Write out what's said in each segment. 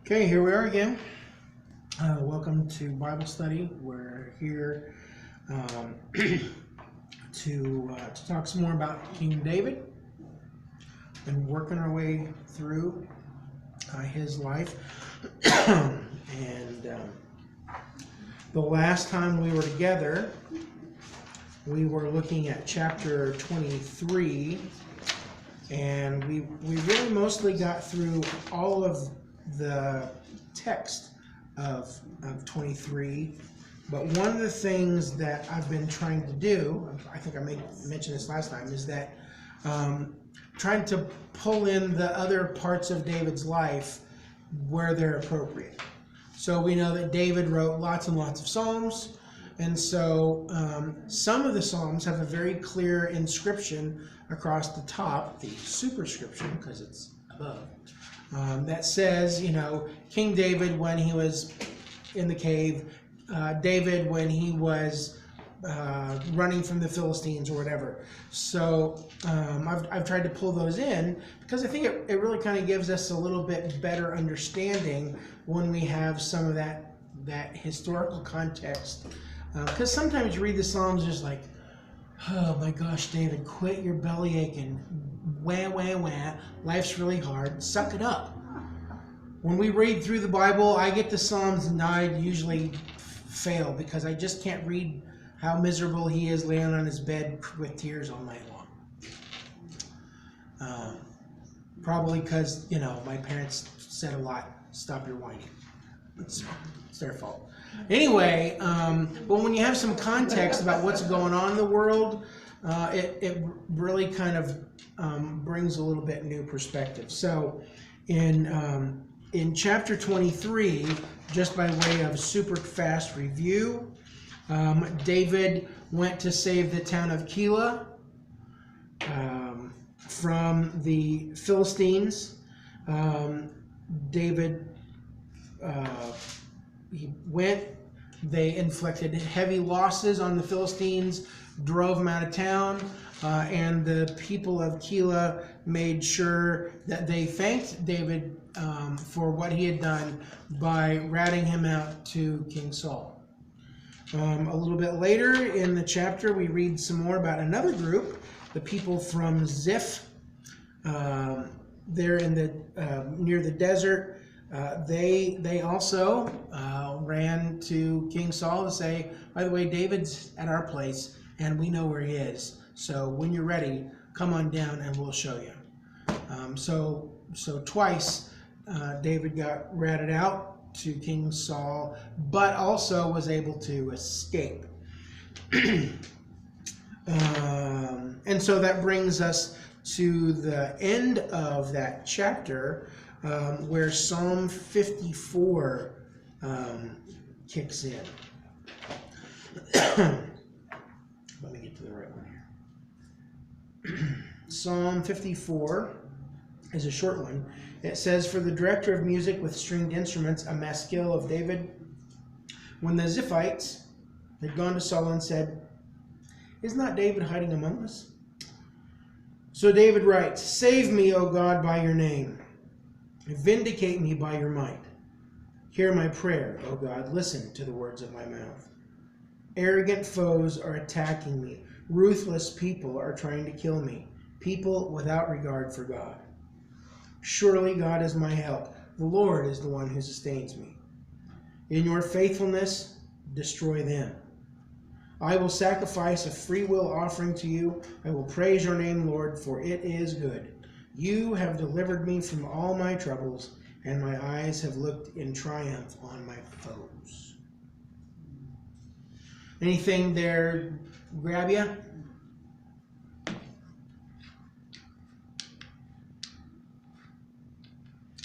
Okay, here we are again. Welcome to Bible study. We're here to talk some more about King David and working our way through his life. And the last time we were together, we were looking at chapter 23, and we really mostly got through all of the text of 23, but one of the things that I've been trying to do, I think I mentioned this last time, is that trying to pull in the other parts of David's life where they're appropriate. So we know that David wrote lots and lots of Psalms, and so some of the Psalms have a very clear inscription across the top, the superscription, because it's above, that says, King David when he was in the cave, David when he was running from the Philistines or whatever. So I've tried to pull those in because I think it really kind of gives us a little bit better understanding when we have some of that historical context. Because sometimes you read the Psalms just like, oh my gosh, David, quit your belly aching. Wah, wah, wah. Life's really hard. Suck it up. When we read through the Bible, I get to Psalms and I usually fail because I just can't read how miserable he is laying on his bed with tears all night long. Probably because, my parents said a lot, stop your whining. It's their fault. Anyway, but when you have some context about what's going on in the world, it really kind of brings a little bit new perspective. So in chapter 23, just by way of super fast review, David went to save the town of Keilah from the Philistines. David he went, they inflicted heavy losses on the Philistines, drove them out of town, and the people of Keilah made sure that they thanked David for what he had done by ratting him out to King Saul. A little bit later in the chapter, we read some more about another group, the people from Ziph. They're in the near the desert. They also ran to King Saul to say, by the way, David's at our place and we know where he is. So when you're ready, come on down and we'll show you. So twice David got ratted out to King Saul, but also was able to escape. And so that brings us to the end of that chapter, where Psalm 54 kicks in. Let me get to the right one here. Psalm 54 is a short one. It says, for the director of music with stringed instruments, a maskil of David. When the Ziphites had gone to Saul and said, is not David hiding among us? So David writes, save me, O God, by your name. Vindicate me by your might. Hear my prayer, O God. Listen to the words of my mouth. Arrogant foes are attacking me. Ruthless people are trying to kill me. People without regard for God. Surely God is my help. The Lord is the one who sustains me. In your faithfulness, destroy them. I will sacrifice a free will offering to you. I will praise your name, Lord, for it is good. You have delivered me from all my troubles, and my eyes have looked in triumph on my foes. Anything there grab you?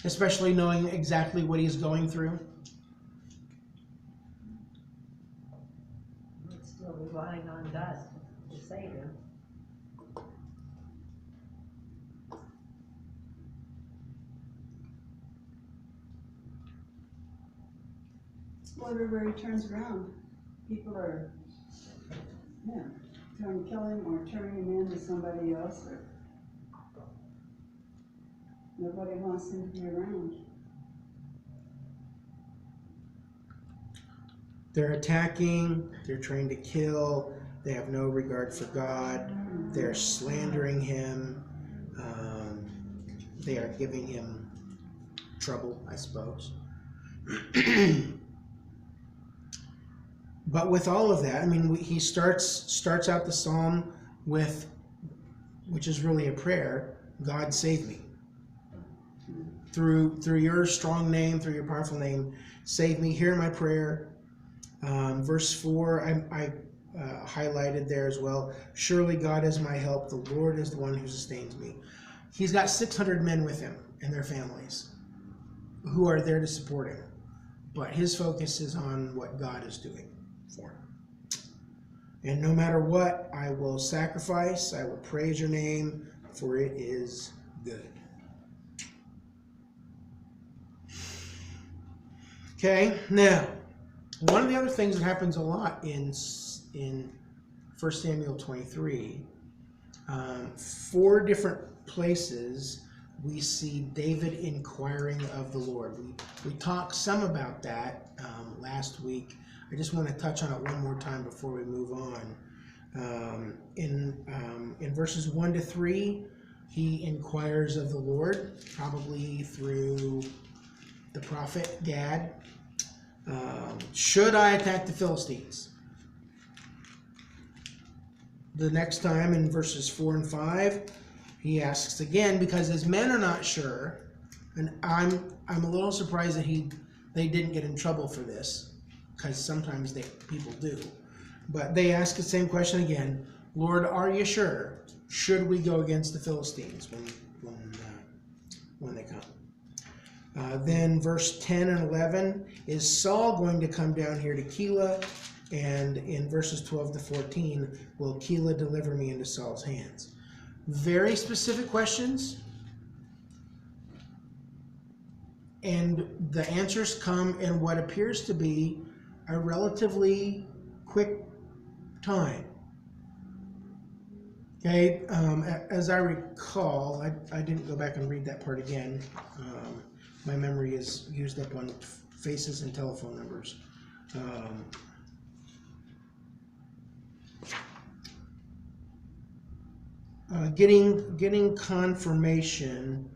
Especially knowing exactly what he's going through. It's still relying on God to save him. Well, everywhere he turns around, people are, trying to kill him or turning him into somebody else. Or nobody wants him to be around. They're attacking, they're trying to kill, they have no regard for God, they're slandering him, they are giving him trouble, I suppose. But with all of that, I mean, he starts out the psalm with, which is really a prayer, God save me. Through your strong name, through your powerful name, save me, hear my prayer. Verse 4, I highlighted there as well. Surely God is my help. The Lord is the one who sustains me. He's got 600 men with him and their families who are there to support him. But his focus is on what God is doing for him. And no matter what, I will sacrifice, I will praise your name, for it is good. Okay, now, one of the other things that happens a lot in 1 Samuel 23, 4 different places we see David inquiring of the Lord. We talked some about that last week. I just want to touch on it one more time before we move on. In verses 1 to 3, he inquires of the Lord, probably through the prophet Gad. Should I attack the Philistines? The next time in verses 4 and 5, he asks again because his men are not sure, and I'm a little surprised that they didn't get in trouble for this, because sometimes people do. But they ask the same question again. Lord, are you sure? Should we go against the Philistines when they come? Then verse 10 and 11, is Saul going to come down here to Keilah? And in verses 12 to 14, will Keilah deliver me into Saul's hands? Very specific questions. And the answers come in what appears to be a relatively quick time. Okay, as I recall, I didn't go back and read that part again. My memory is used up on faces and telephone numbers. Getting confirmation.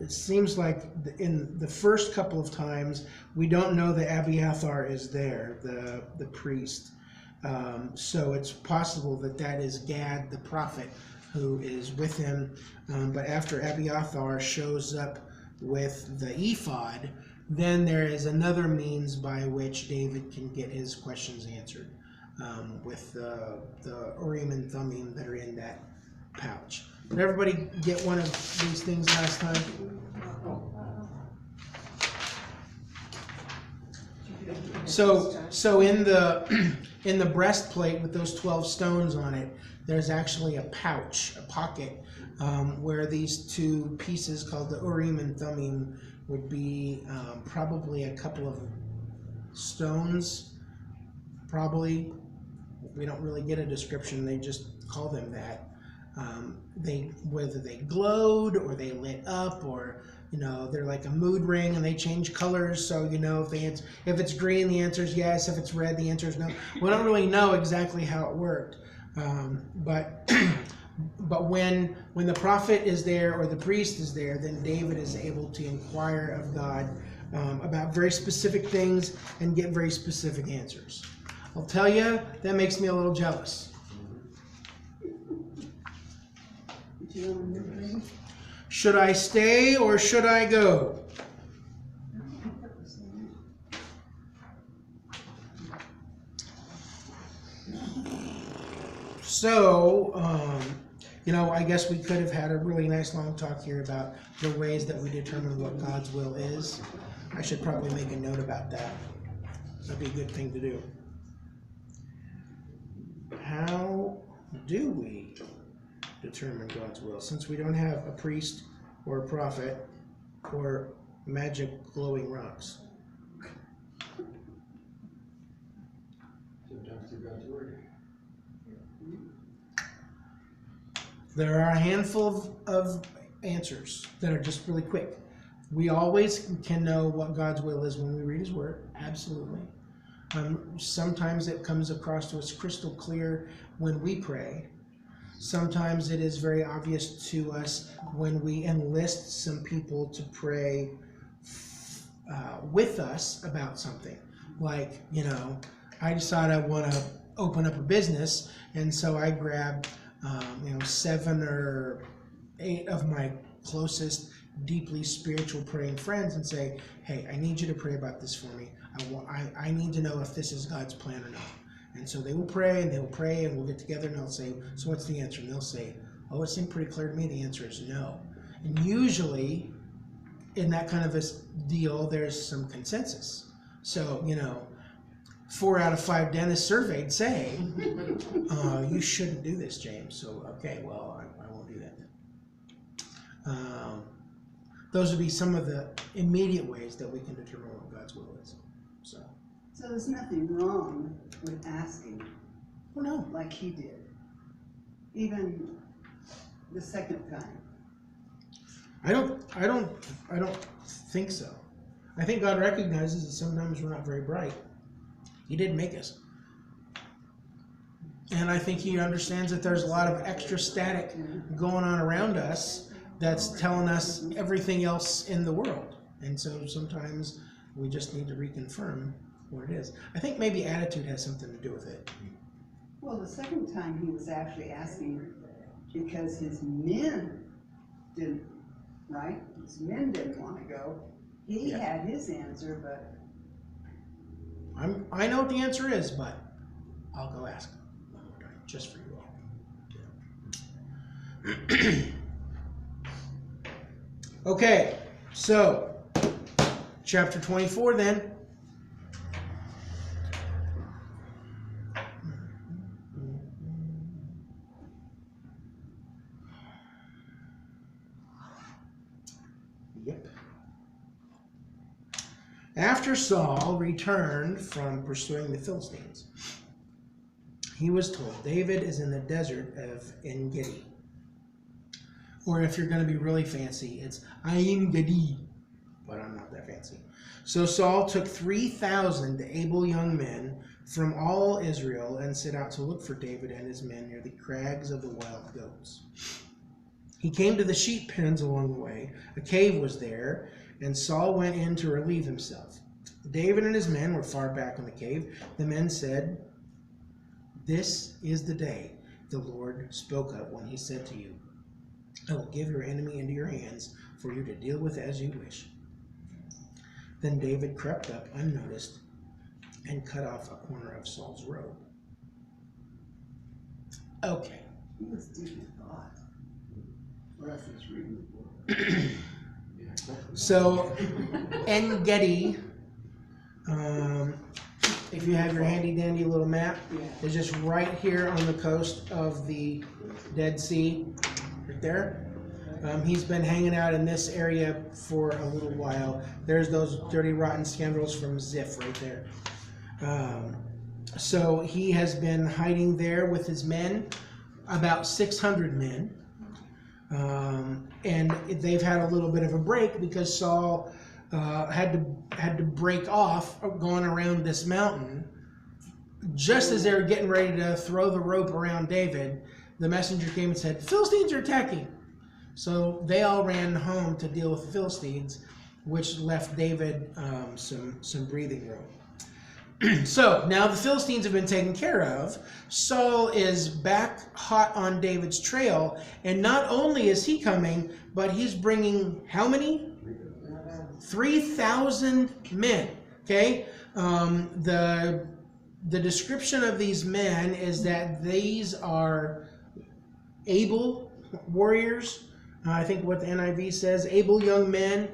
It seems like in the first couple of times we don't know that Abiathar is there, the priest. So it's possible that is Gad the prophet who is with him. But after Abiathar shows up with the ephod, then there is another means by which David can get his questions answered with the Urim and Thummim that are in that pouch. Did everybody get one of these things last time? So in the breastplate with those 12 stones on it, there's actually a pouch, a pocket, where these 2 pieces called the Urim and Thummim would be probably a couple of stones, probably. We don't really get a description, they just call them that. Whether they glowed or they lit up, or they're like a mood ring and they change colors. So if it's green, the answer is yes. If it's red, the answer is no. We don't really know exactly how it worked, but when the prophet is there or the priest is there, then David is able to inquire of God about very specific things and get very specific answers. I'll tell you, that makes me a little jealous. Should I stay or should I go? So, I guess we could have had a really nice long talk here about the ways that we determine what God's will is. I should probably make a note about that. That'd be a good thing to do. How do we determine God's will? Since we don't have a priest or a prophet or magic glowing rocks. Sometimes through God's word. There are a handful of answers that are just really quick. We always can know what God's will is when we read His Word, absolutely. Sometimes it comes across to us crystal clear when we pray. Sometimes it is very obvious to us when we enlist some people to pray with us about something. Like, I decide I want to open up a business, and so I grab, 7 or 8 of my closest, deeply spiritual praying friends and say, hey, I need you to pray about this for me. I need to know if this is God's plan or not. And so they will pray, and we'll get together, and I'll say, so what's the answer? And they'll say, oh, it seemed pretty clear to me. The answer is no. And usually, in that kind of a deal, there's some consensus. So, 4 out of 5 dentists surveyed say, you shouldn't do this, James. So, okay, well, I won't do that. Those would be some of the immediate ways that we can determine what God's will is. So there's nothing wrong with asking. Oh, no. Like he did. Even the second time. I don't think so. I think God recognizes that sometimes we're not very bright. He did make us. And I think He understands that there's a lot of extra static going on around us that's telling us everything else in the world. And so sometimes we just need to reconfirm what it is. I think maybe attitude has something to do with it. Well, the second time he was actually asking because his men didn't, right? His men didn't want to go. He had his answer, but... I know what the answer is, but I'll go ask him one more time, just for you all. Okay, so chapter 24 then. Yep. After Saul returned from pursuing the Philistines, he was told, David is in the desert of En-Gedi. Or if you're going to be really fancy, it's En-Gedi. But I'm not that fancy. So Saul took 3,000 able young men from all Israel and set out to look for David and his men near the crags of the wild goats. He came to the sheep pens along the way. A cave was there, and Saul went in to relieve himself. David and his men were far back in the cave. The men said, this is the day the Lord spoke of when he said to you, I will give your enemy into your hands for you to deal with as you wish. Then David crept up unnoticed and cut off a corner of Saul's robe. Okay. He was deep in thought. For us, he's reading the book. So, En-Gedi, if you have your handy dandy little map, is just right here on the coast of the Dead Sea, right there. He's been hanging out in this area for a little while. There's those dirty, rotten scoundrels from Ziph right there. So he has been hiding there with his men, about 600 men. And they've had a little bit of a break because Saul had to break off going around this mountain. Just as they were getting ready to throw the rope around David, the messenger came and said, Philistines are attacking. So they all ran home to deal with the Philistines, which left David some breathing room. So now the Philistines have been taken care of. Saul is back hot on David's trail, and not only is he coming, but he's bringing how many? 3,000 men. Okay, the description of these men is that these are able warriors. I think what the NIV says, able young men.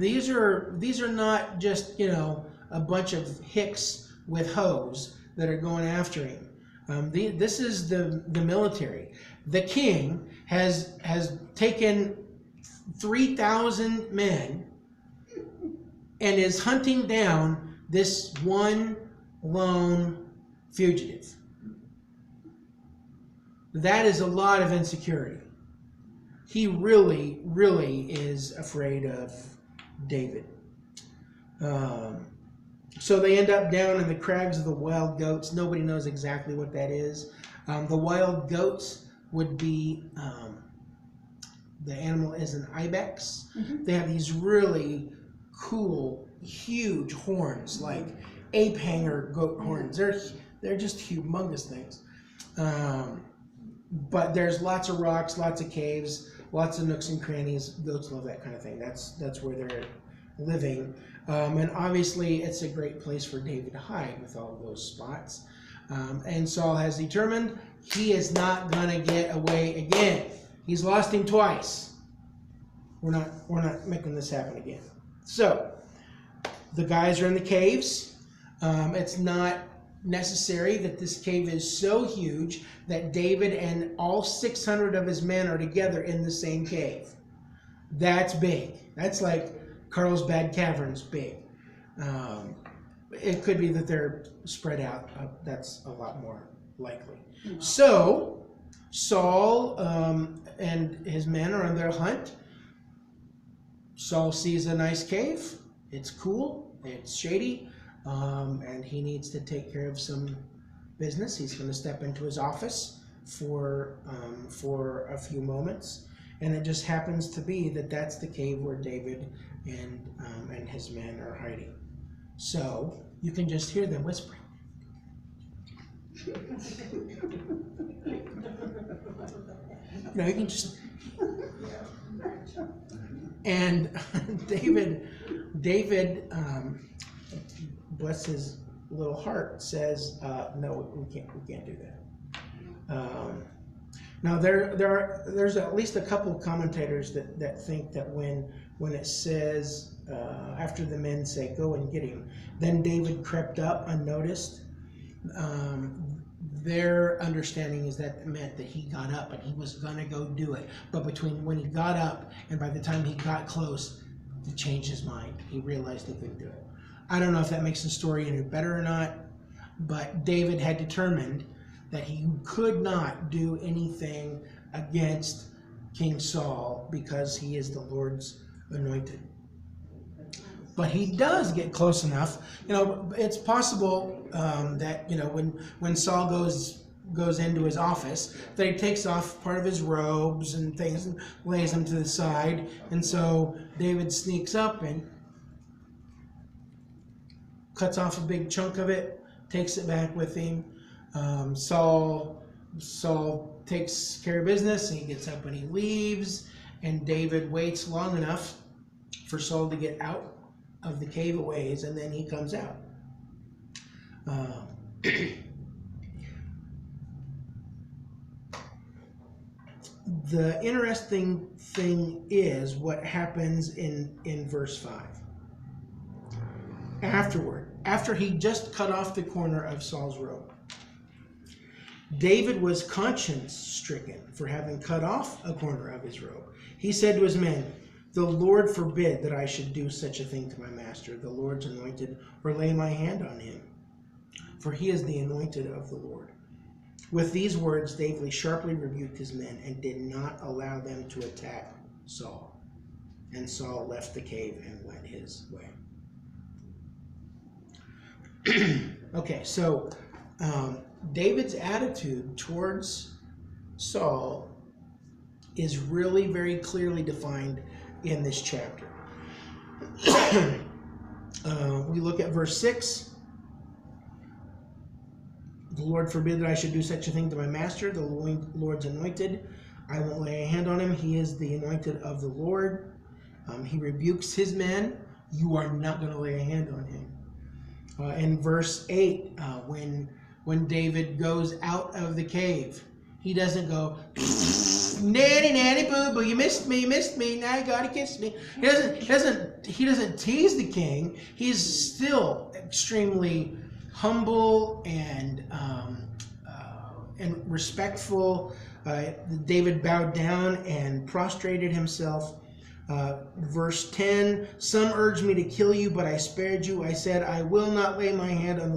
These are not just a bunch of hicks with hoes that are going after him. This is the military. The king has taken 3,000 men and is hunting down this one lone fugitive. That is a lot of insecurity. he really, really is afraid of David. So they end up down in the crags of the wild goats. Nobody knows exactly what that is. The wild goats would be, the animal is an ibex. They have these really cool, huge horns, like ape hanger goat horns. They're just humongous things. But there's lots of rocks, lots of caves, lots of nooks and crannies. Goats love that kind of thing. That's where they're living. And obviously it's a great place for David to hide with all of those spots. And Saul has determined he is not gonna get away again. He's lost him twice. We're not making this happen again. So the guys are in the caves. It's not necessary that this cave is so huge that David and all 600 of his men are together in the same cave. That's big. That's like Carlsbad Caverns big. It could be that they're spread out. That's a lot more likely. So Saul and his men are on their hunt. Saul sees a nice cave. It's cool. It's shady. And he needs to take care of some business. He's going to step into his office for a few moments. And it just happens to be that that's the cave where David and his men are hiding. So you can just hear them whispering. No, you can just. And David, bless his little heart, says, "No, we can't do that." Now there's at least a couple of commentators that think that when it says after the men say go and get him, then David crept up unnoticed. Their understanding is that it meant that he got up and he was gonna go do it. But between when he got up and by the time he got close, he changed his mind. He realized he couldn't do it. I don't know if that makes the story any better or not, but David had determined that he could not do anything against King Saul because he is the Lord's anointed. But he does get close enough. You know, it's possible that, you know, when Saul goes into his office, that he takes off part of his robes and things and lays them to the side. And so David sneaks up and cuts off a big chunk of it, takes it back with him. Saul takes care of business, and he gets up and he leaves, and David waits long enough for Saul to get out of the cave a ways, and then he comes out. The interesting thing is what happens in verse 5. After he just cut off the corner of Saul's robe, David was conscience-stricken for having cut off a corner of his robe. He said to his men, "The Lord forbid that I should do such a thing to my master, the Lord's anointed, or lay my hand on him, for he is the anointed of the Lord." With these words, David sharply rebuked his men and did not allow them to attack Saul. And Saul left the cave and went his way. Okay, so David's attitude towards Saul is really very clearly defined in this chapter. We look at verse 6. "The Lord forbid that I should do such a thing to my master, the Lord's anointed. I won't lay a hand on him. He is the anointed of the Lord." He rebukes his men. You are not going to lay a hand on him. In verse 8, when David goes out of the cave, he doesn't go, "Nanny, nanny, boo, boo, you missed me, now you gotta kiss me." He doesn't tease the king. He's still extremely humble and respectful. David bowed down and prostrated himself. Verse 10, "Some urged me to kill you, but I spared you. I said, I will not lay my hand on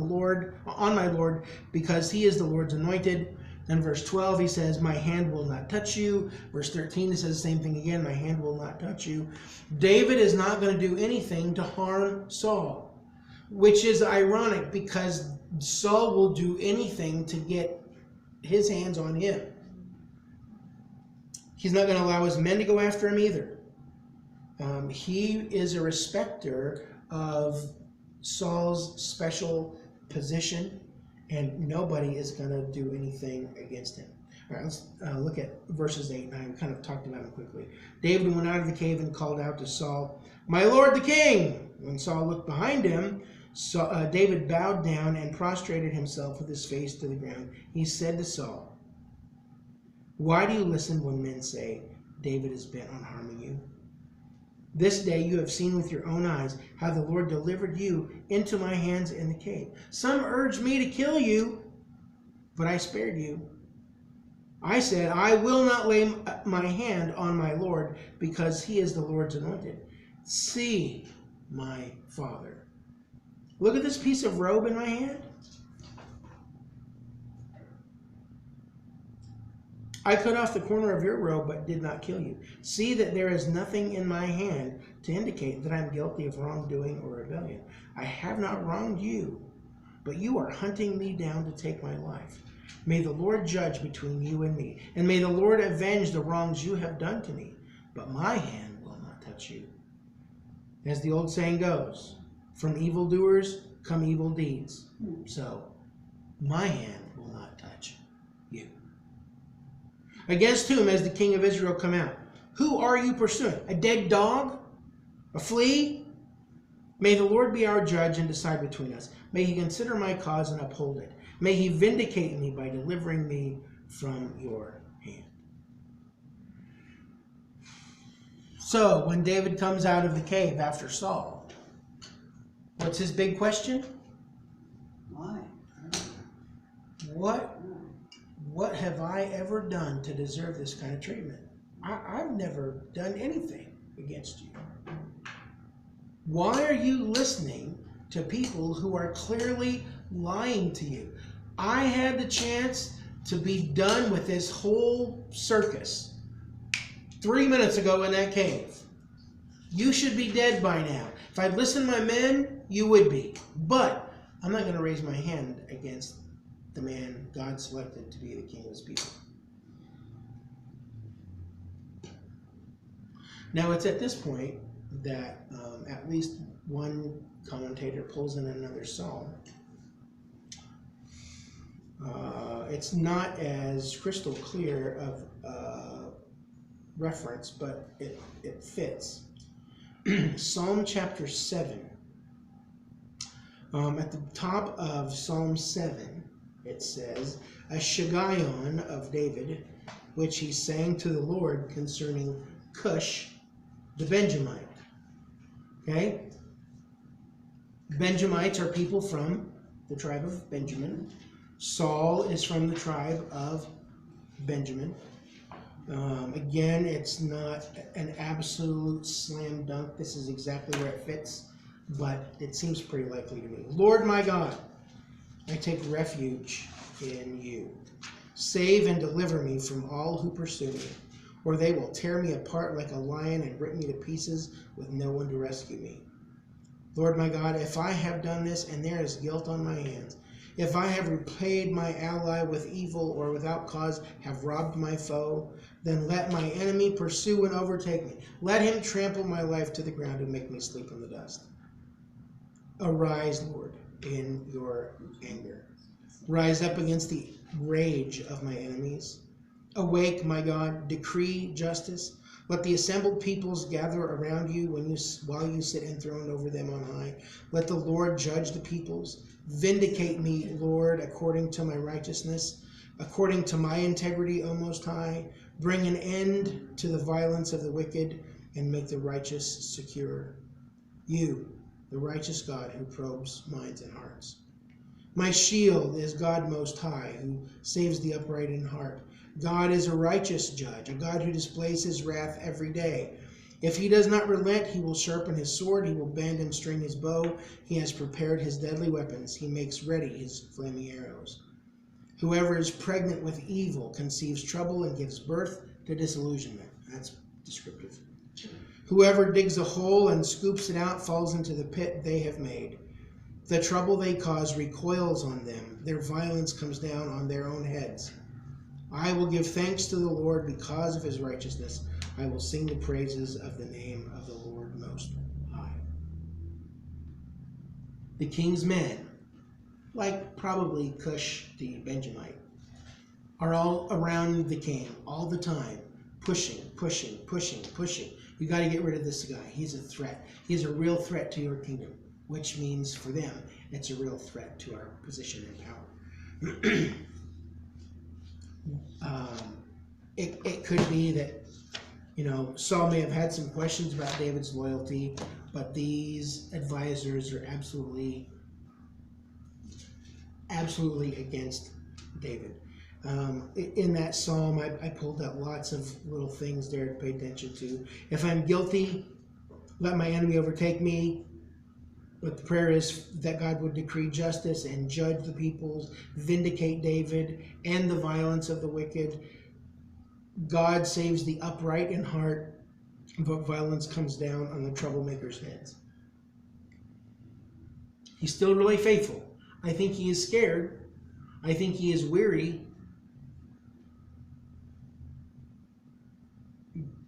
my Lord, because he is the Lord's anointed. In verse 12, he says, my hand will not touch you. Verse 13, he says the same thing again, my hand will not touch you. David is not going to do anything to harm Saul, which is ironic because Saul will do anything to get his hands on him. He's not going to allow his men to go after him either. He is a respecter of Saul's special position, and nobody is going to do anything against him. All right, let's look at verses 8 and 9. We kind of talked about them quickly. David went out of the cave and called out to Saul, my lord the king! When Saul looked behind him, David bowed down and prostrated himself with his face to the ground. He said to Saul, why do you listen when men say, David is bent on harming you? This day you have seen with your own eyes how the Lord delivered you into my hands in the cave. Some urged me to kill you, but I spared you. I said, I will not lay my hand on my Lord, because he is the Lord's anointed. See, my father. Look at this piece of robe in my hand. I cut off the corner of your robe, but did not kill you. See that there is nothing in my hand to indicate that I am guilty of wrongdoing or rebellion. I have not wronged you, but you are hunting me down to take my life. May the Lord judge between you and me, and may the Lord avenge the wrongs you have done to me, but my hand will not touch you. As the old saying goes, from evildoers come evil deeds. So, my hand will not touch you. Against whom has the king of Israel come out? Who are you pursuing? A dead dog? A flea? May the Lord be our judge and decide between us. May he consider my cause and uphold it. May he vindicate me by delivering me from your hand. So, when David comes out of the cave after Saul, what's his big question? Why? What have I ever done to deserve this kind of treatment? I've never done anything against you. Why are you listening to people who are clearly lying to you? I had the chance to be done with this whole circus 3 minutes ago in that cave. You should be dead by now. If I'd listened to my men, you would be. But I'm not going to raise my hand against the man God selected to be the king of his people. Now it's at this point that at least one commentator pulls in another psalm. It's not as crystal clear of reference, but it fits. Psalm chapter 7. At the top of Psalm 7, it says, a Shiggaion of David, which he sang to the Lord concerning Cush, the Benjamite. Okay? Benjamites are people from the tribe of Benjamin. Saul is from the tribe of Benjamin. Again, it's not an absolute slam dunk. This is exactly where it fits, but it seems pretty likely to me. Lord my God, I take refuge in you. Save and deliver me from all who pursue me, or they will tear me apart like a lion and rip me to pieces with no one to rescue me. Lord my God, if I have done this and there is guilt on my hands, if I have repaid my ally with evil or without cause have robbed my foe, then let my enemy pursue and overtake me. Let him trample my life to the ground and make me sleep in the dust. Arise, Lord, in your anger. Rise up against the rage of my enemies. Awake, my God, decree justice. Let the assembled peoples gather around you while you sit enthroned over them on high. Let the Lord judge the peoples. Vindicate me, Lord, according to my righteousness, according to my integrity, O Most High. Bring an end to the violence of the wicked and make the righteous secure. You, the righteous God who probes minds and hearts. My shield is God Most High, who saves the upright in heart. God is a righteous judge, a God who displays his wrath every day. If he does not relent, he will sharpen his sword, he will bend and string his bow. He has prepared his deadly weapons, he makes ready his flaming arrows. Whoever is pregnant with evil conceives trouble and gives birth to disillusionment. That's descriptive. Whoever digs a hole and scoops it out falls into the pit they have made. The trouble they cause recoils on them. Their violence comes down on their own heads. I will give thanks to the Lord because of his righteousness. I will sing the praises of the name of the Lord Most High. The king's men, like probably Cush the Benjamite, are all around the king all the time, pushing. You got to get rid of this guy. He's a threat. He's a real threat to your kingdom, which means for them, it's a real threat to our position and power. It could be that, Saul may have had some questions about David's loyalty, but these advisors are absolutely against David. In that psalm, I pulled out lots of little things there to pay attention to. If I'm guilty, let my enemy overtake me. But the prayer is that God would decree justice and judge the peoples, vindicate David, and the violence of the wicked. God saves the upright in heart, but violence comes down on the troublemakers' heads. He's still really faithful. I think he is scared. I think he is weary.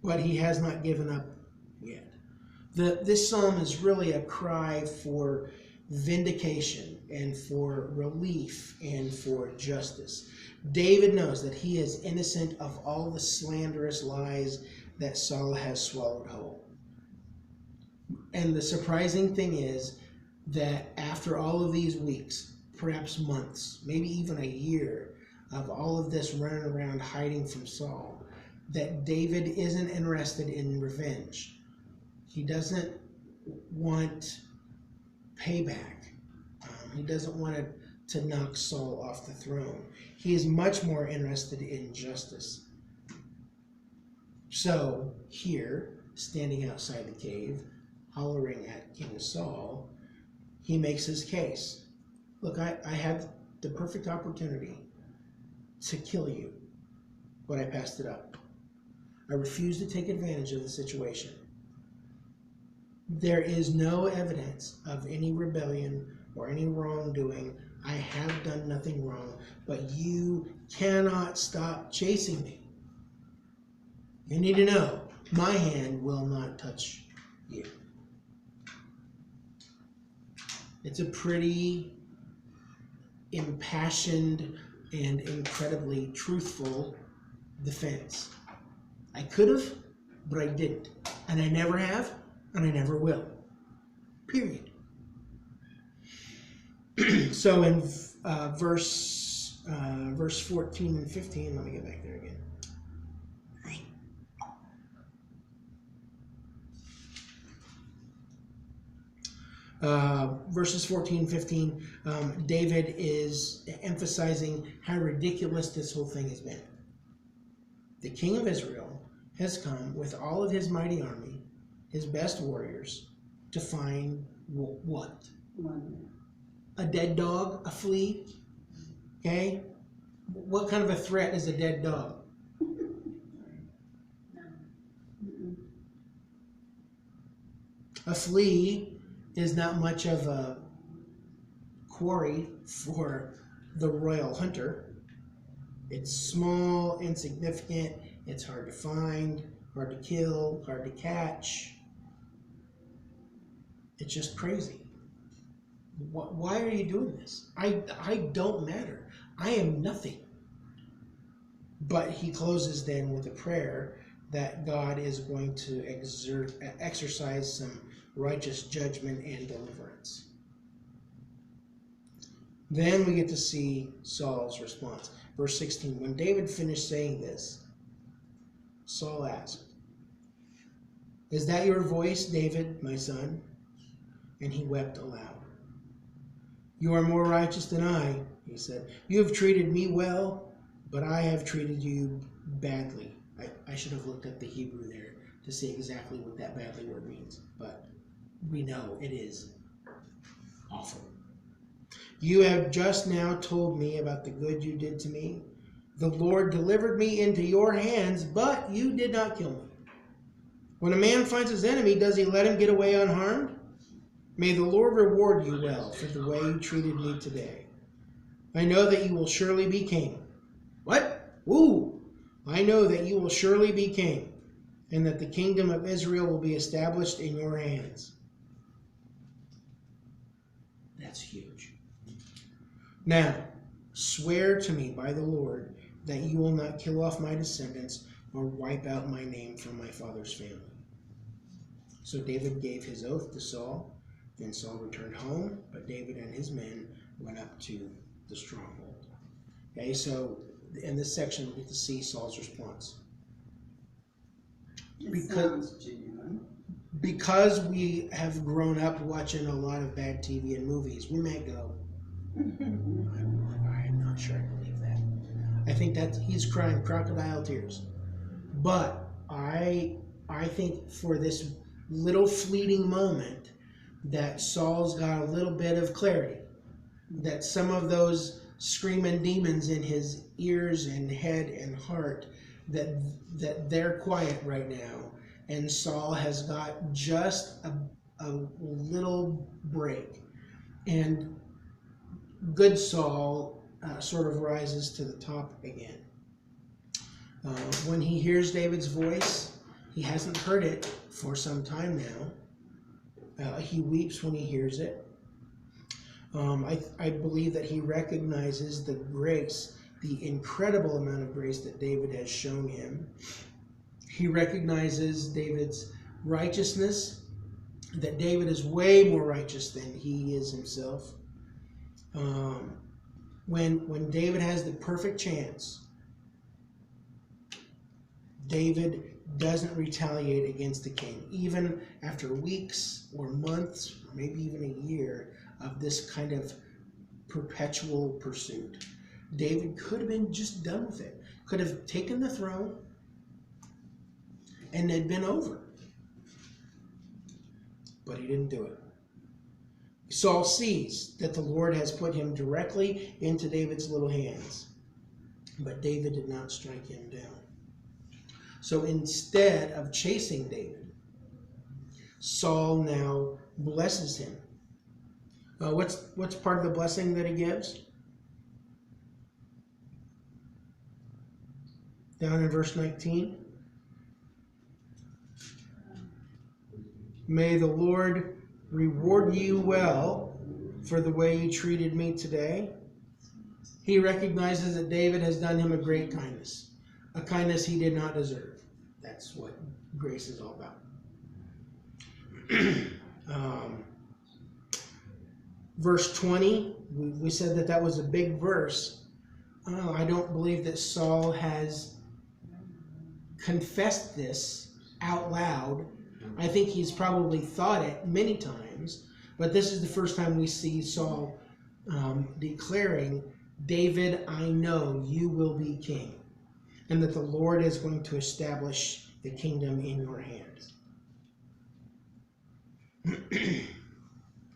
But he has not given up yet. This psalm is really a cry for vindication and for relief and for justice. David knows that he is innocent of all the slanderous lies that Saul has swallowed whole. And the surprising thing is that after all of these weeks, perhaps months, maybe even a year of all of this running around hiding from Saul, that David isn't interested in revenge. He doesn't want payback. He doesn't want to knock Saul off the throne. He is much more interested in justice. So here, standing outside the cave, hollering at King Saul, he makes his case. Look, I had the perfect opportunity to kill you, but I passed it up. I refused to take advantage of the situation. There is no evidence of any rebellion or any wrongdoing. I have done nothing wrong, but you cannot stop chasing me. You need to know, my hand will not touch you. It's a pretty impassioned and incredibly truthful defense. I could have, but I didn't. And I never have, and I never will. Period. So in verse 14 and 15, let me get back there again. Verses 14 and 15, David is emphasizing how ridiculous this whole thing has been. The king of Israel has come with all of his mighty army, his best warriors, to find what? A dead dog, a flea? Okay? What kind of a threat is a dead dog? A flea is not much of a quarry for the royal hunter. It's small, insignificant, it's hard to find, hard to kill, hard to catch. It's just crazy. Why are you doing this? I don't matter. I am nothing. But he closes then with a prayer that God is going to exercise some righteous judgment and deliverance. Then we get to see Saul's response. Verse 16, when David finished saying this, Saul asked, "Is that your voice, David, my son?" And he wept aloud. "You are more righteous than I," he said. "You have treated me well, but I have treated you badly." I should have looked up the Hebrew there to see exactly what that badly word means, but we know it is awful. You have just now told me about the good you did to me. The Lord delivered me into your hands, but you did not kill me. When a man finds his enemy, does he let him get away unharmed? May the Lord reward you well for the way you treated me today. I know that you will surely be king. What? Ooh! I know that you will surely be king, and that the kingdom of Israel will be established in your hands. That's huge. Now, swear to me by the Lord that you will not kill off my descendants or wipe out my name from my father's family. So David gave his oath to Saul. Then Saul returned home, but David and his men went up to the stronghold. Okay, so in this section we get to see Saul's response. Sounds genuine. Because we have grown up watching a lot of bad TV and movies, we may go, I'm not sure I believe that. I think that he's crying crocodile tears. But I think for this little fleeting moment that Saul's got a little bit of clarity, that some of those screaming demons in his ears and head and heart, that they're quiet right now, and Saul has got just a little break. And good Saul sort of rises to the top again. When he hears David's voice, he hasn't heard it for some time now. He weeps when he hears it. I believe that he recognizes the grace, the incredible amount of grace that David has shown him. He recognizes David's righteousness, that David is way more righteous than he is himself. When David has the perfect chance, David doesn't retaliate against the king, even after weeks or months, or maybe even a year of this kind of perpetual pursuit. David could have been just done with it, could have taken the throne, and it'd been over. But he didn't do it. Saul sees that the Lord has put him directly into David's little hands, but David did not strike him down. So instead of chasing David, Saul now blesses him. What's part of the blessing that he gives? Down in verse 19. May the Lord reward you well for the way you treated me today. He recognizes that David has done him a great kindness, a kindness he did not deserve. That's what grace is all about. Verse 20, we said that was a big verse. I don't believe that Saul has confessed this out loud. I think he's probably thought it many times, but this is the first time we see Saul declaring, David, I know you will be king, and that the Lord is going to establish the kingdom in your hands.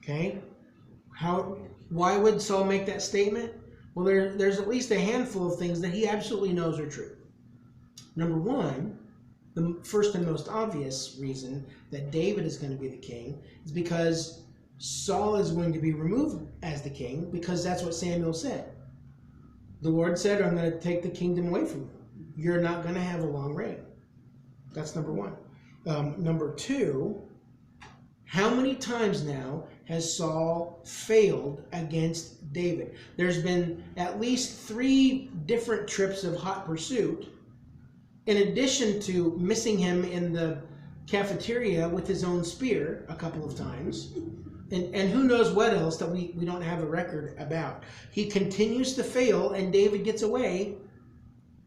Okay? Why would Saul make that statement? Well, there's at least a handful of things that he absolutely knows are true. Number one, the first and most obvious reason that David is going to be the king is because Saul is going to be removed as the king, because that's what Samuel said. The Lord said, I'm going to take the kingdom away from you. You're not going to have a long reign. That's number one. Number two, how many times now has Saul failed against David? There's been at least 3 different trips of hot pursuit, in addition to missing him in the cafeteria with his own spear a couple of times. And who knows what else that we don't have a record about. He continues to fail, and David gets away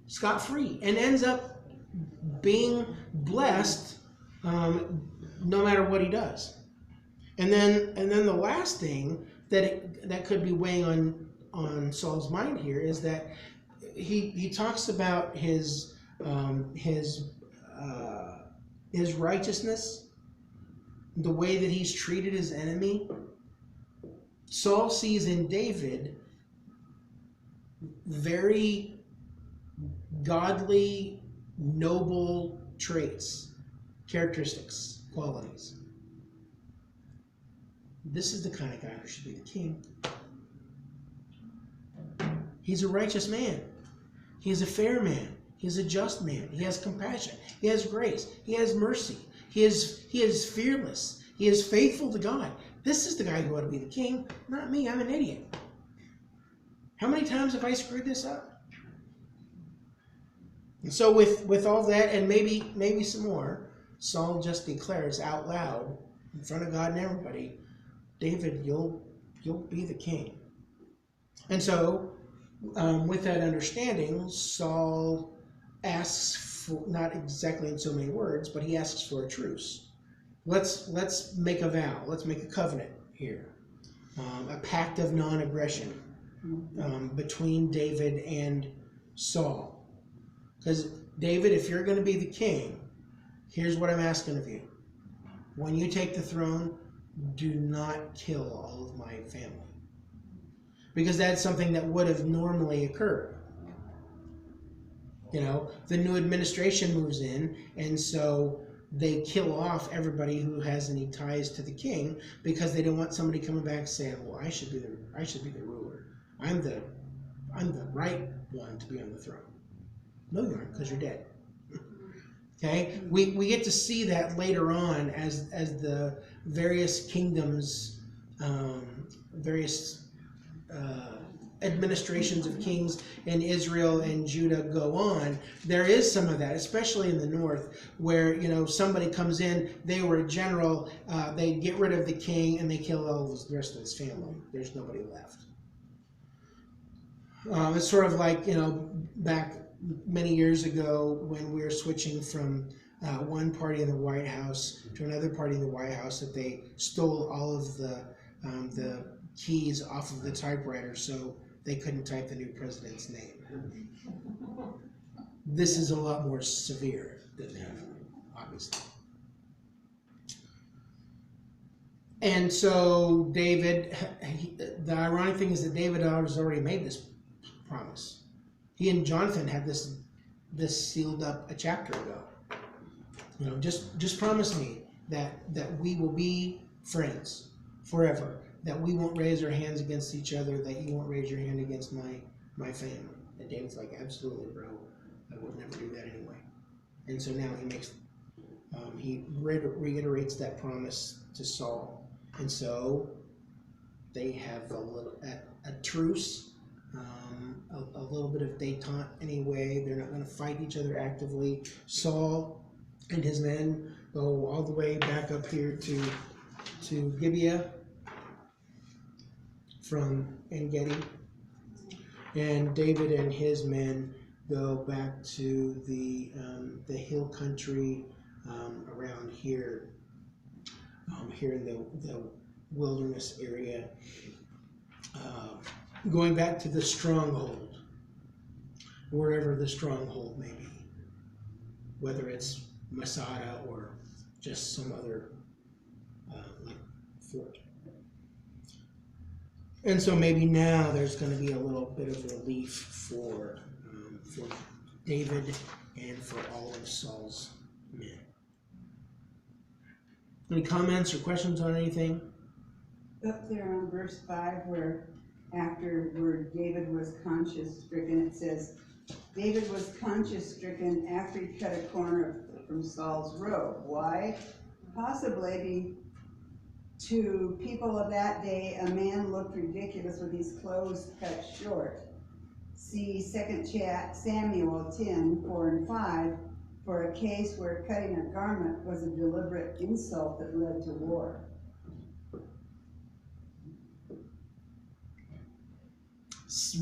scot-free and ends up being blessed no matter what he does. And then the last thing that could be weighing on Saul's mind here is that he talks about his righteousness, the way that he's treated his enemy. Saul sees in David very godly, noble traits, characteristics, qualities. This is the kind of guy who should be the king. He's a righteous man. He's a fair man. He's a just man. He has compassion. He has grace. He has mercy. He is fearless. He is faithful to God. This is the guy who ought to be the king, not me. I'm an idiot. How many times have I screwed this up? And so with all that, and maybe some more, Saul just declares out loud in front of God and everybody, David, you'll be the king. And so, with that understanding, Saul asks for, not exactly in so many words, but he asks for a truce. Let's make a vow. Let's make a covenant here, a pact of non-aggression between David and Saul. Because David, if you're going to be the king, here's what I'm asking of you. When you take the throne, do not kill all of my family. Because that's something that would have normally occurred. You know, the new administration moves in, and so they kill off everybody who has any ties to the king because they don't want somebody coming back saying, "Well, I should be the ruler. I'm the right one to be on the throne." No, you aren't, because you're dead. Okay, we get to see that later on as the various kingdoms, various administrations of kings in Israel and Judah go on. There is some of that, especially in the north, where, you know, somebody comes in, they were a general, they get rid of the king and they kill all of the rest of his family. There's nobody left. It's sort of like, you know, back many years ago when we were switching from one party in the White House to another party in the White House, that they stole all of the keys off of the typewriter so they couldn't type the new president's name. This is a lot more severe than that, obviously. And so David, the ironic thing is that David has already made this promise. He and Jonathan had this sealed up a chapter ago. You know, just promise me that we will be friends forever, that we won't raise our hands against each other, that you won't raise your hand against my family. And David's like, absolutely, bro. I would never do that anyway. And so now he reiterates that promise to Saul. And so they have a truce, a little bit of détente anyway. They're not going to fight each other actively. Saul and his men go all the way back up here to Gibeah from En-Gedi, and David and his men go back to the hill country around here, here in the wilderness area, going back to the stronghold, wherever the stronghold may be, whether it's Masada or just some other like fort. And so maybe now there's going to be a little bit of relief for David and for all of Saul's men. Any comments or questions on anything? Up there on verse 5, where David was conscience-stricken, it says, David was conscience-stricken after he cut a corner from Saul's robe. Why? Possibly to people of that day, a man looked ridiculous with his clothes cut short. See 2 Samuel 10, 4 and 5, for a case where cutting a garment was a deliberate insult that led to war.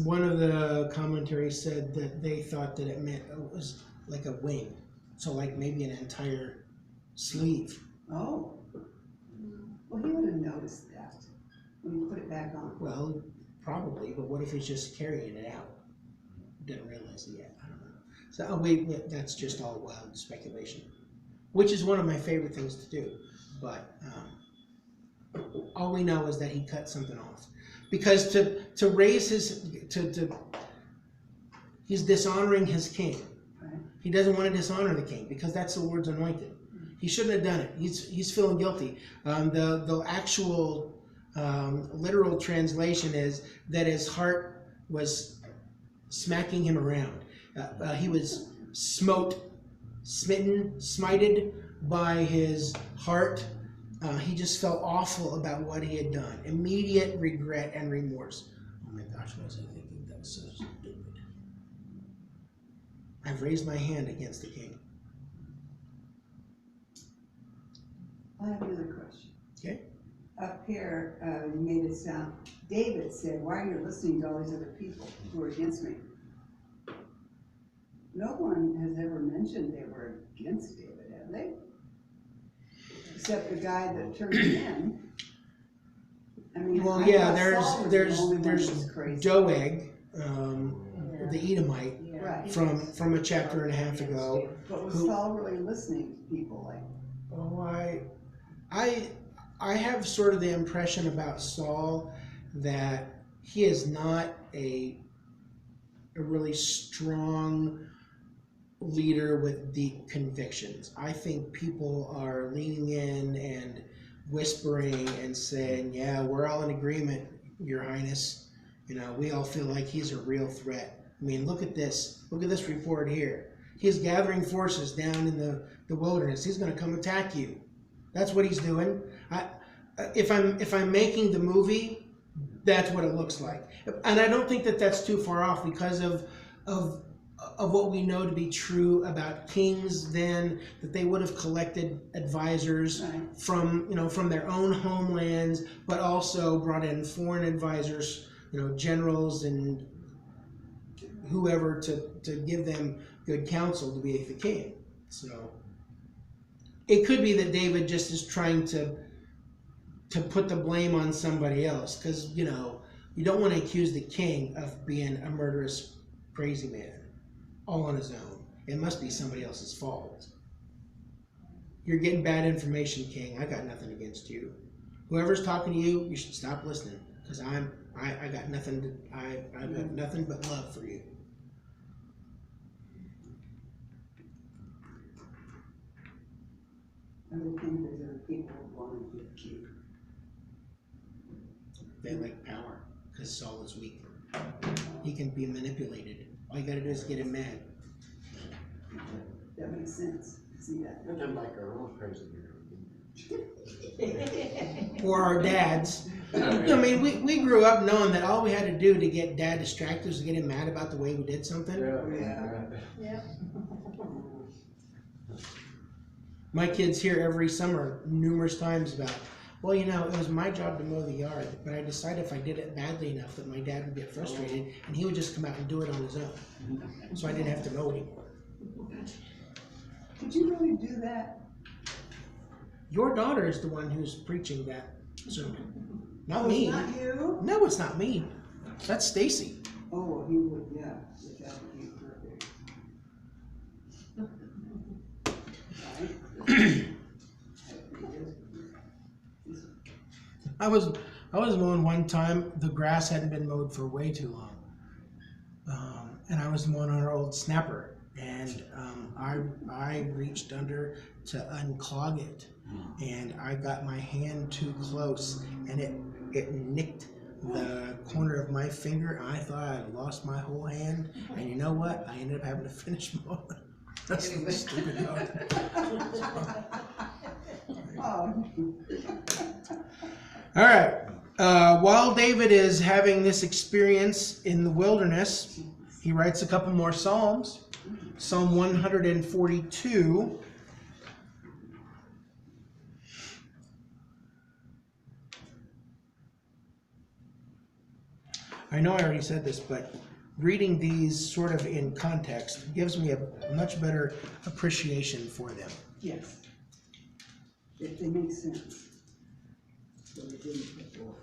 One of the commentaries said that they thought that it was like a wing, so like maybe an entire sleeve. Oh. Well, he would have noticed that when he put it back on. Well, probably, but what if he's just carrying it out? Didn't realize it yet. I don't know. So that's just all wild speculation, which is one of my favorite things to do. But All we know is that he cut something off. Because to raise his, he's dishonoring his king. Right. He doesn't want to dishonor the king because that's the Lord's anointed. He shouldn't have done it. He's feeling guilty. The actual literal translation is that his heart was smacking him around. He was smitten, smited by his heart. He just felt awful about what he had done. Immediate regret and remorse. Oh my gosh, what was I thinking? That was so stupid. I've raised my hand against the king. I have another question. Okay. Up here, you made it sound, David said, why are you listening to all these other people who are against me? No one has ever mentioned they were against David, have they? Except the guy that turned him in. I mean, Well, I yeah, thought Saul was the only one that was crazy. Doeg, the Edomite, Right. from a chapter and a half ago. But was who- Saul really listening to people like? Oh, I have sort of the impression about Saul that he is not a really strong leader with deep convictions. I think people are leaning in and whispering and saying, yeah, we're all in agreement, Your Highness. You know, we all feel like he's a real threat. I mean, look at this report here. He's gathering forces down in the wilderness. He's going to come attack you. That's what he's doing. If I'm making the movie, that's what it looks like. And I don't think that that's too far off because of what we know to be true about kings then, that they would have collected advisors Right. from their own homelands, but also brought in foreign advisors, generals and whoever to give them good counsel to be the king. So it could be that David just is trying to put the blame on somebody else, because you don't want to accuse the king of being a murderous, crazy man all on his own. It must be somebody else's fault. You're getting bad information, king. I got nothing against you. Whoever's talking to you, you should stop listening, because I got nothing. I've got nothing but love for you. I would think there's other people who want to get killed. They like power, because Saul is weak. He can be manipulated. All you gotta do is get him mad. That makes sense. See that? Nothing like our own president. Or our dads. I mean, we grew up knowing that all we had to do to get dad distracted was to get him mad about the way we did something. Yeah. My kids hear every summer numerous times about, well, it was my job to mow the yard, but I decided if I did it badly enough that my dad would get frustrated and he would just come out and do it on his own. So I didn't have to mow anymore. Did you really do that? Your daughter is the one who's preaching that sermon. Not Oh, me. it's not you? No, it's not me. That's Stacy. Oh, well, he would, yeah. That would be perfect. Right? I was mowing one time. The grass hadn't been mowed for way too long, and I was mowing on our old snapper, and I reached under to unclog it, and I got my hand too close, and it nicked the corner of my finger. I thought I had lost my whole hand, and you know what? I ended up having to finish mowing. That's the stupid note. Oh. All right. While David is having this experience in the wilderness, he writes a couple more Psalms. Psalm 142. I know I already said this, but reading these sort of in context gives me a much better appreciation for them. Yes. They make sense. So they didn't before.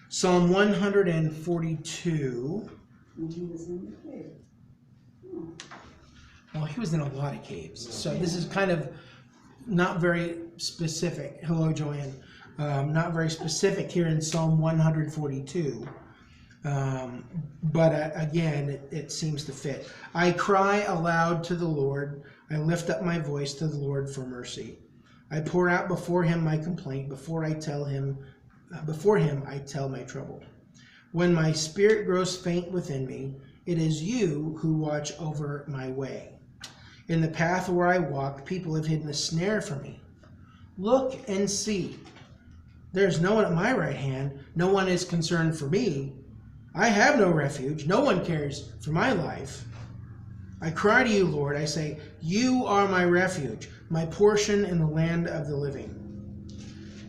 Psalm 142. when he was in the cave. Oh, Well, he was in a lot of caves, so this is kind of not very specific. Hello, Joanne. Not very specific here in Psalm 142. But again, it seems to fit. I cry aloud to the Lord. I lift up my voice to the Lord for mercy. I pour out before him my complaint. Before him, I tell my trouble. When my spirit grows faint within me, it is you who watch over my way. In the path where I walk, people have hidden a snare for me. Look and see. There's no one at my right hand. No one is concerned for me. I have no refuge. No one cares for my life. I cry to you, Lord. I say, you are my refuge, my portion in the land of the living.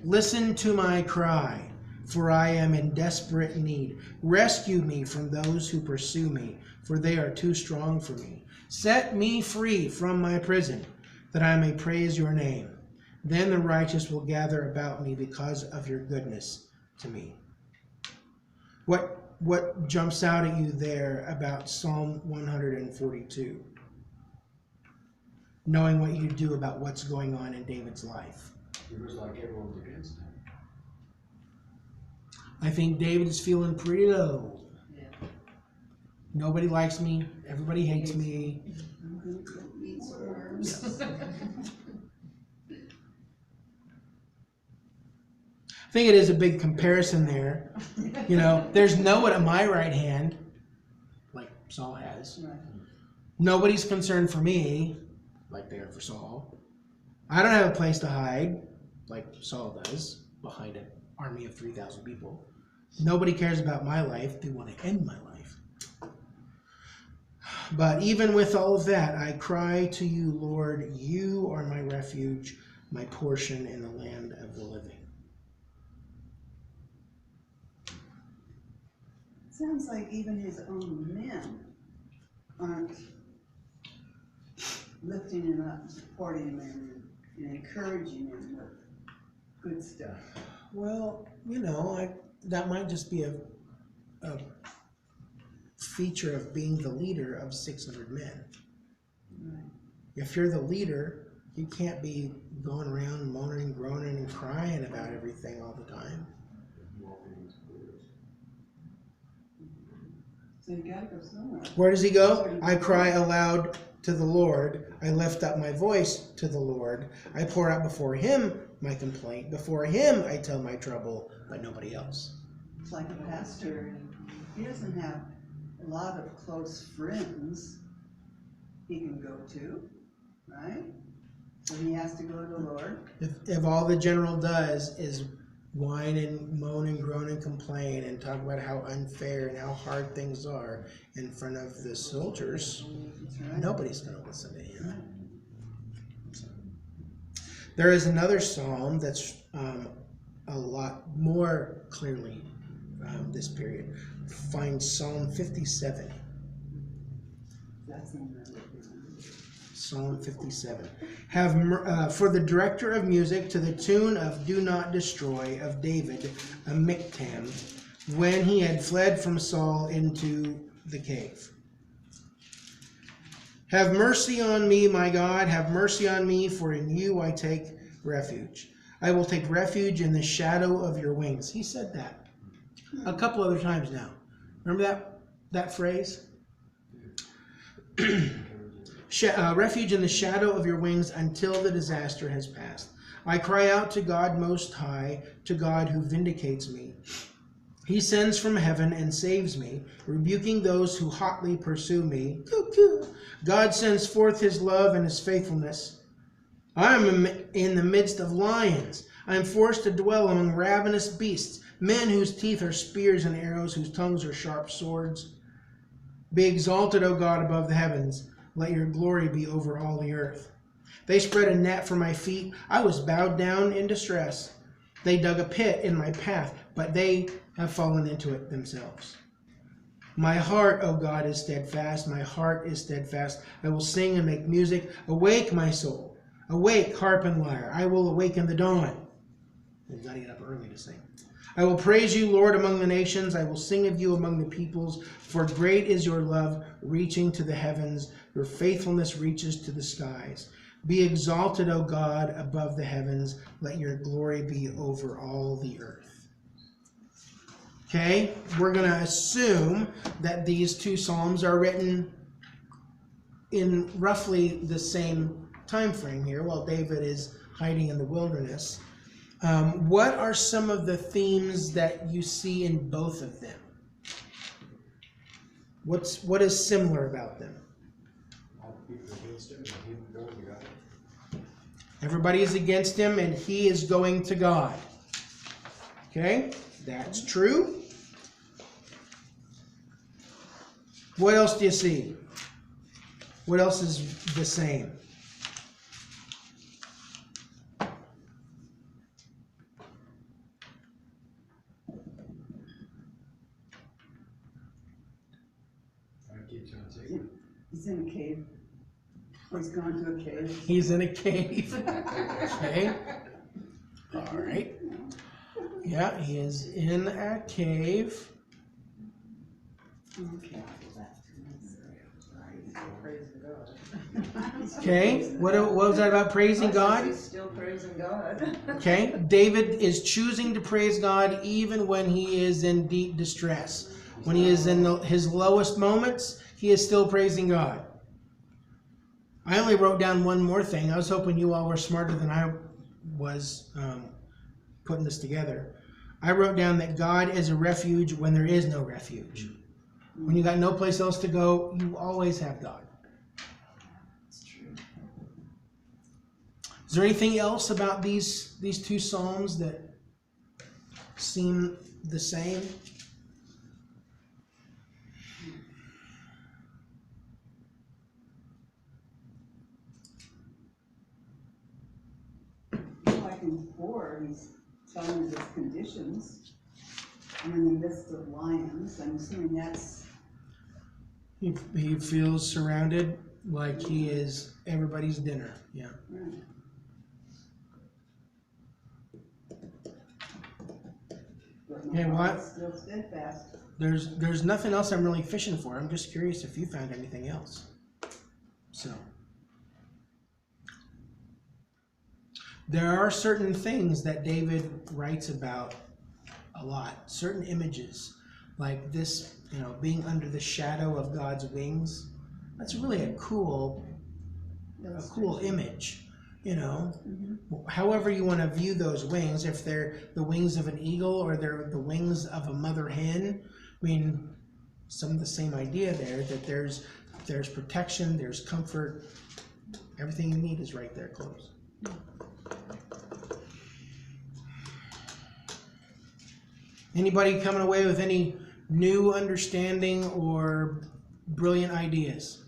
Listen to my cry, for I am in desperate need. Rescue me from those who pursue me, for they are too strong for me. Set me free from my prison, that I may praise your name. Then the righteous will gather about me because of your goodness to me. What jumps out at you there about Psalm 142? Knowing what you do about what's going on in David's life. It was like everyone's against him. I think David is feeling pretty low. Yeah. Nobody likes me. Everybody hates me. I'm gonna go eat worms. I think it is a big comparison there. You know, there's no one at my right hand, like Saul has. Right. Nobody's concerned for me, like they are for Saul. I don't have a place to hide, like Saul does, behind an army of 3,000 people. Nobody cares about my life. They want to end my life. But even with all of that, I cry to you, Lord. You are my refuge, my portion in the land of the living. Sounds like even his own men aren't lifting him up, supporting him, and encouraging him with good stuff. Well, you know, that might just be a feature of being the leader of 600 men. Right. If you're the leader, you can't be going around moaning and groaning and crying about everything all the time. So you gotta go somewhere. Where does he go? I cry aloud to the Lord. I lift up my voice to the Lord. I pour out before him my complaint. Before him I tell my trouble, but nobody else. It's like a pastor, he doesn't have a lot of close friends he can go to, right? So he has to go to the Lord. If all the general does is whine and moan and groan and complain and talk about how unfair and how hard things are in front of the soldiers, That's right. nobody's going to listen to him. There is another psalm that's a lot more clearly this period. Find Psalm 57. That's another thing. Psalm 57. For the director of music to the tune of Do Not Destroy of David, a miktam, when he had fled from Saul into the cave. Have mercy on me, my God, have mercy on me, for in you I take refuge. I will take refuge in the shadow of your wings. He said that a couple other times now. Remember that phrase? Refuge in the shadow of your wings until the disaster has passed. I cry out to God Most High, to God who vindicates me. He sends from heaven and saves me, rebuking those who hotly pursue me. God sends forth his love and his faithfulness. I am in the midst of lions. I am forced to dwell among ravenous beasts, men whose teeth are spears and arrows, whose tongues are sharp swords. Be exalted, O God, above the heavens. Let your glory be over all the earth. They spread a net for my feet. I was bowed down in distress. They dug a pit in my path, but they have fallen into it themselves. My heart, O God, is steadfast. My heart is steadfast. I will sing and make music. Awake, my soul. Awake, harp and lyre. I will awaken the dawn. We've got to get up early to sing. I will praise you, Lord, among the nations. I will sing of you among the peoples. For great is your love, reaching to the heavens. Your faithfulness reaches to the skies. Be exalted, O God, above the heavens. Let your glory be over all the earth. Okay, we're going to assume that these two psalms are written in roughly the same time frame here, while David is hiding in the wilderness. What are some of the themes that you see in both of them? What is similar about them? All the people against him and him going to God. Everybody is against him and he is going to God. Okay, that's true. What else do you see? What else is the same? I keep trying to say. He's in a cave. Or he's gone to a cave. He's in a cave. Okay. All right. Yeah, he is in a cave. Okay. Praising God. Okay. What was that about praising God? He's still praising God. Okay. David is choosing to praise God even when he is in deep distress. When he is in his lowest moments, he is still praising God. I only wrote down one more thing. I was hoping you all were smarter than I was putting this together. I wrote down that God is a refuge when there is no refuge. When you got no place else to go, you always have God. That's true. Is there anything else about these two psalms that seem the same? Like in 4, he's telling us his conditions. I'm in the midst of lions. I'm assuming that's He feels surrounded like he is everybody's dinner. Yeah. right. But my Yeah, heart what? is still steadfast. There's nothing else I'm really fishing for. I'm just curious if you found anything else. So there are certain things that David writes about a lot, certain images, like this, being under the shadow of God's wings. That's really a cool image, However you want to view those wings, if they're the wings of an eagle or they're the wings of a mother hen, I mean, some of the same idea there, that there's protection, there's comfort, everything you need is right there close. Anybody coming away with any new understanding or brilliant ideas?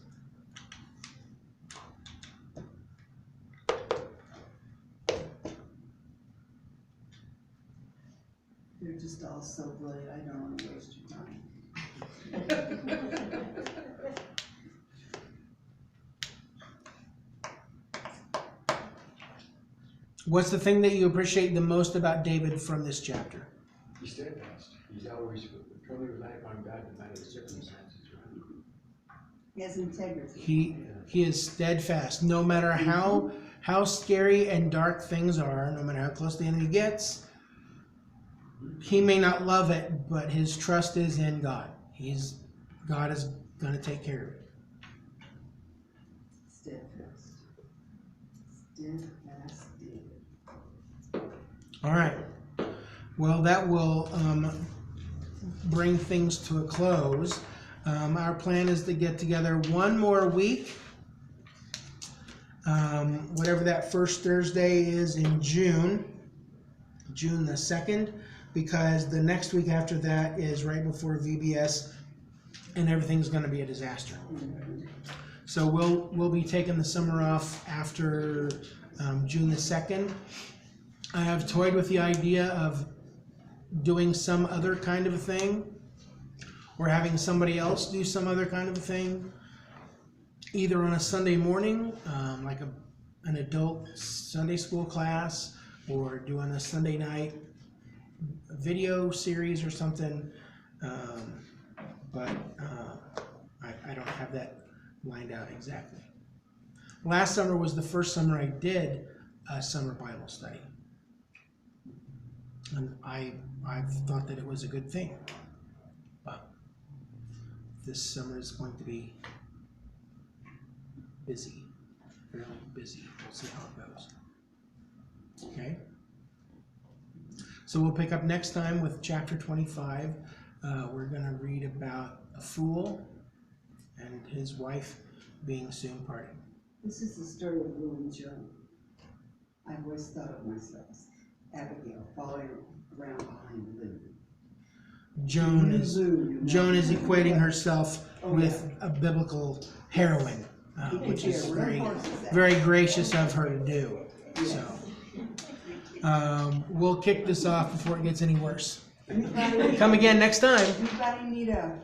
They're just all so brilliant. I don't want to waste your time. What's the thing that you appreciate the most about David from this chapter? He's steadfast. He's always totally reliant on God no matter the circumstances, right? He has integrity. He is steadfast. No matter how scary and dark things are, no matter how close the enemy gets, he may not love it, but his trust is in God. God is going to take care of it. Steadfast. Steadfast David. All right. Well, that will bring things to a close. Our plan is to get together one more week, whatever that first Thursday is in June the 2nd, because the next week after that is right before VBS, and everything's going to be a disaster. So we'll be taking the summer off after June the 2nd. I have toyed with the idea of doing some other kind of a thing, or having somebody else do some other kind of a thing, either on a Sunday morning, like an adult Sunday school class, or doing a Sunday night video series or something, but I don't have that lined out exactly. Last summer was the first summer I did a summer Bible study, and I thought that it was a good thing, but this summer is going to be busy, fairly busy. We'll see how it goes. Okay. So we'll pick up next time with chapter 25. We're going to read about a fool and his wife being soon parted. This is the story of Lou and Joan. I always thought of myself as Abigail following around behind Lou. Joan is Lou, equating herself Oh, with yeah. a biblical heroine, which is Yeah, very, real horses, that. very gracious of her to do. So we'll kick this off before it gets any worse. Anybody- Come again next time. Anybody need a